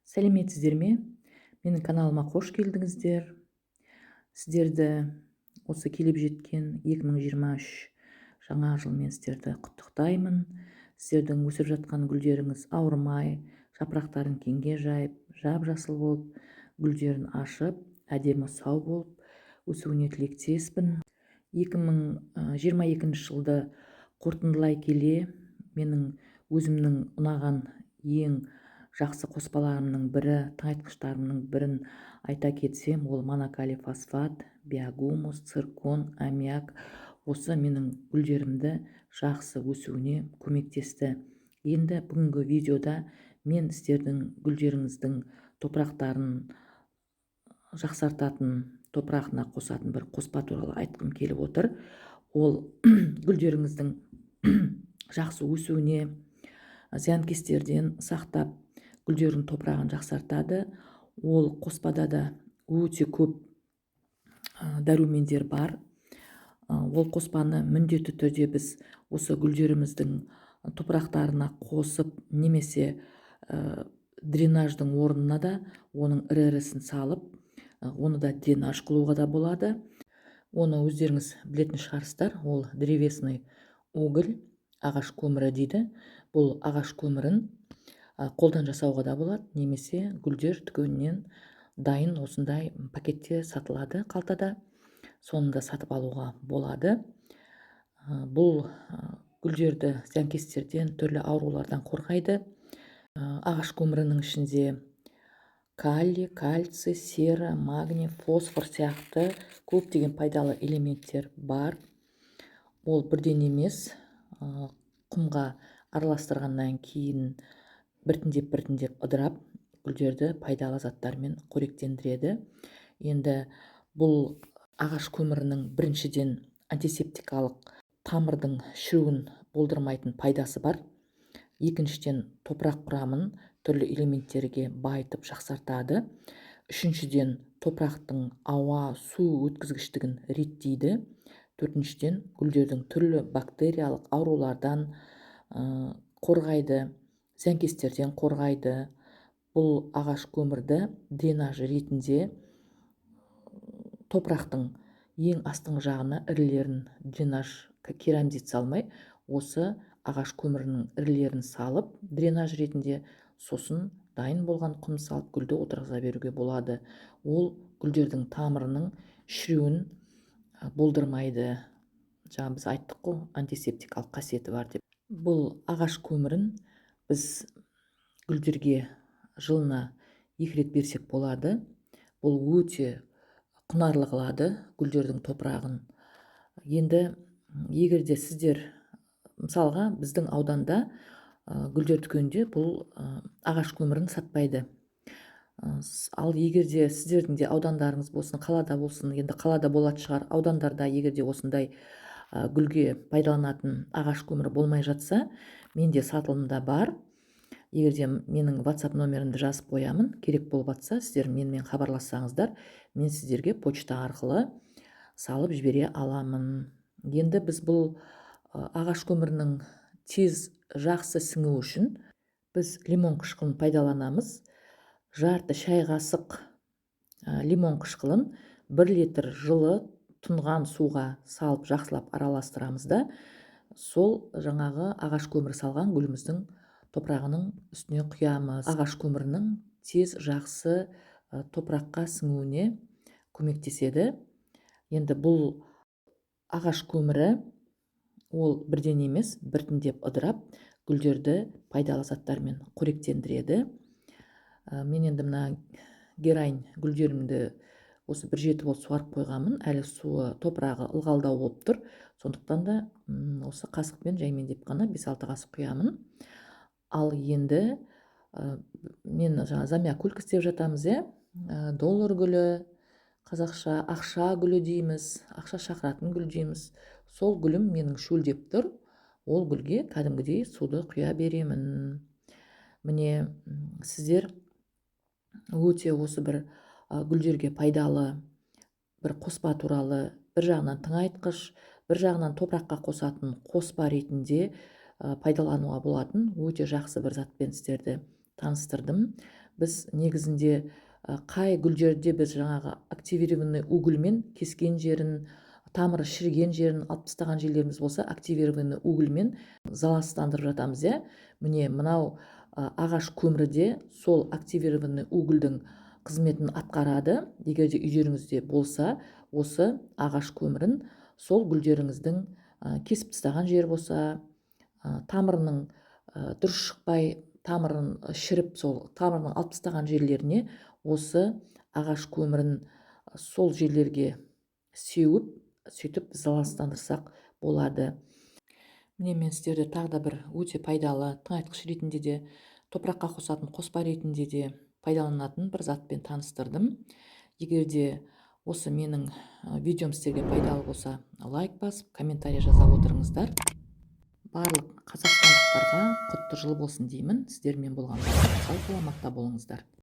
Сәлеметсіздер ме? Менің каналыма қош келдіңіздер. Сіздерді осы келіп жеткен 2023 жаңа жылмен сіздерді құттықтаймын. Сіздердің өсіп жатқан гүлдеріңіз ауырмай, жапырақтарын кеңге жайып, жап-жасыл болып, гүлдерін ашып, әдемі сау болып, өсуіне тілектеспін. 2022 жылды қорытындылай келе, менің өзімнің ұнаған ең жақсы қоспаларымның бірі, тыңайтқыштарымның бірін айта кетсем, ол монокалий фосфат, биогумус, циркон, аммиак. Осы менің гүлдерімді жақсы өсуіне көмектесті. Енді бүгінгі видеода мен сіздердің гүлдеріңіздің топырақтарын жақсартатын, топырағына қосатын бір қоспа туралы айтқым келіп отыр. Ол гүлдеріңіздің жақсы өсуіне, зиянкестерден сақтап, гүлдердің топырағын жақсартады. Ол қоспада да өте көп дәрумендер бар. Ол қоспаны міндетті түрде біз осы гүлдеріміздің топырақтарына қосып, немесе дренаждың орнына да оның ірі-ірісін салып, оны да дренаж қылуға да болады. Оны өздеріңіз білетін шығарсыздар. Ол древесный уголь, ағаш көмірі дейді. Бұл ағаш көмірін қолдан жасауға да болады, немесе гүлдер дүкенінен дайын осындай пакетте сатылады, қалтада. Соны да сатып алуға болады. Бұл гүлдерді зиянкестерден, түрлі аурулардан қорғайды. Ағаш көмірінің ішінде калий, кальций, сера, магний, фосфор сияқты көптеген пайдалы элементтер бар. Ол бірден емес, құмға араластырғаннан кейін біртіндеп ыдырап, гүлдерді пайдалы заттармен қоректендіреді. Енді бұл ағаш көмірінің біріншіден антисептикалық, тамырдың шіруін болдырмайтын пайдасы бар. Екіншіден топырақ құрамын түрлі элементтерге байытып жақсартады. Үшіншіден топырақтың ауа, су өткізгіштігін реттейді. Төртіншіден гүлдердің түрлі бактериялық аурулардан қорғайды, зиянкестерден қорғайды. Бұл ағаш көмірді дренаж ретінде топырақтың ең астыңғы жағына ірілерін дренаж керамзит салмай, осы ағаш көмірінің ірілерін салып, дренаж ретінде, сосын дайын болған құм салып гүлді отырғыза беруге болады. Ол гүлдердің тамырының шіруін болдырмайды. Жаңа біз айттық қой, антисептикалық қасиеті бар деп. Бұл ағаш көмірін біз гүлдерге жылына 2 рет берсек болады. Бұл өте құнарлы қылады гүлдердің топырағын. Енді егерде сіздер, мысалға, біздің ауданда гүлдер дүкенінде бұл ағаш көмірін сатпайды. Ал егерде сіздердің де аудандарыңыз болсын, қалада болсын, енді қалада болатын шығар, аудандарда егерде осындай гүлге пайдаланатын ағаш көмірі болмай жатса, менде сатылымда бар. Егерде менің WhatsApp номерімді жазып қоямын, керек болып жатса, сіздер менімен хабарлассаңыздар, мен сіздерге почта арқылы салып жібере аламын. Енді біз бұл ағаш көмірінің тез жақсы сіңу үшін біз лимон қышқылын пайдаланамыз. Жарты шай қасық лимон қышқылын 1 литр жылы тұнған суға салып жақсылап араластырамыз да, сол жаңағы ағаш көмірі салған гүліміздің топырағының үстіне құямыз. Ағаш көмірінің тез жақсы топыраққа сіңуіне көмектеседі. Енді бұл ағаш көмірі ол бірден емес, біртіндеп ыдырап, гүлдерді пайдалы заттармен қоректендіреді. Мен енді мына герань гүлдерімді осы 1 жеті болып суарып қойғанмын. Әлі суы, топырағы ылғалдау болып тұр. Сондықтан да осы қасықпен жаймен деп қана 5-6 қасық құямын. Ал енді мен замиокулькас деп жатамыз, доллар гүлі, қазақша ақша гүлі дейміз, ақша шақыратын гүл дейміз. Сол гүлім менің шөлдеп тұр. Ол гүлге кәдімгідей суды құя беремін. Міне, сіздер өте осы бір гүлдерге пайдалы бір қоспа туралы, бір жағынан тыңайтқыш, бір жағынан топыраққа қосатын қоспа ретінде пайдалануға болатын өте жақсы бір затпен сіздерді таныстырдым. Біз негізінде қай гүлдерде біз жаңағы активированный угольмен кескен жерін, тамыры шіріген жерін алып тастаған жерлеріміз болса, активированный угольмен залалсыздандырып жатамыз, иә. Міне мынау ағаш көмірі де сол активированный угольдің қызметін атқарады. Егер де үйлеріңізде болса, осы ағаш көмірін сол гүлдеріңіздің кесіп тастаған жер болса, тамырының дұрыс шықпай, тамырын шіріп, сол тамырының алып тастаған жерлеріне осы ағаш көмірін сол жерлерге сеуіп, сөйтіп залалсыздандырсақ болады. Міне мен сіздерді тағы да бір өте пайдалы тыңайтқыш ретінде де, топыраққа қосатын қоспа ретінде де пайдаланатын бір затпен таныстырдым. Егер де осы менің видеом сіздерге пайдалы болса, лайк басып, комментарий жаза отырыңыздар. Барлық қазақстандықтарға құтты жыл болсын деймін. Сіздермен болған сау саламатта болыңыздар.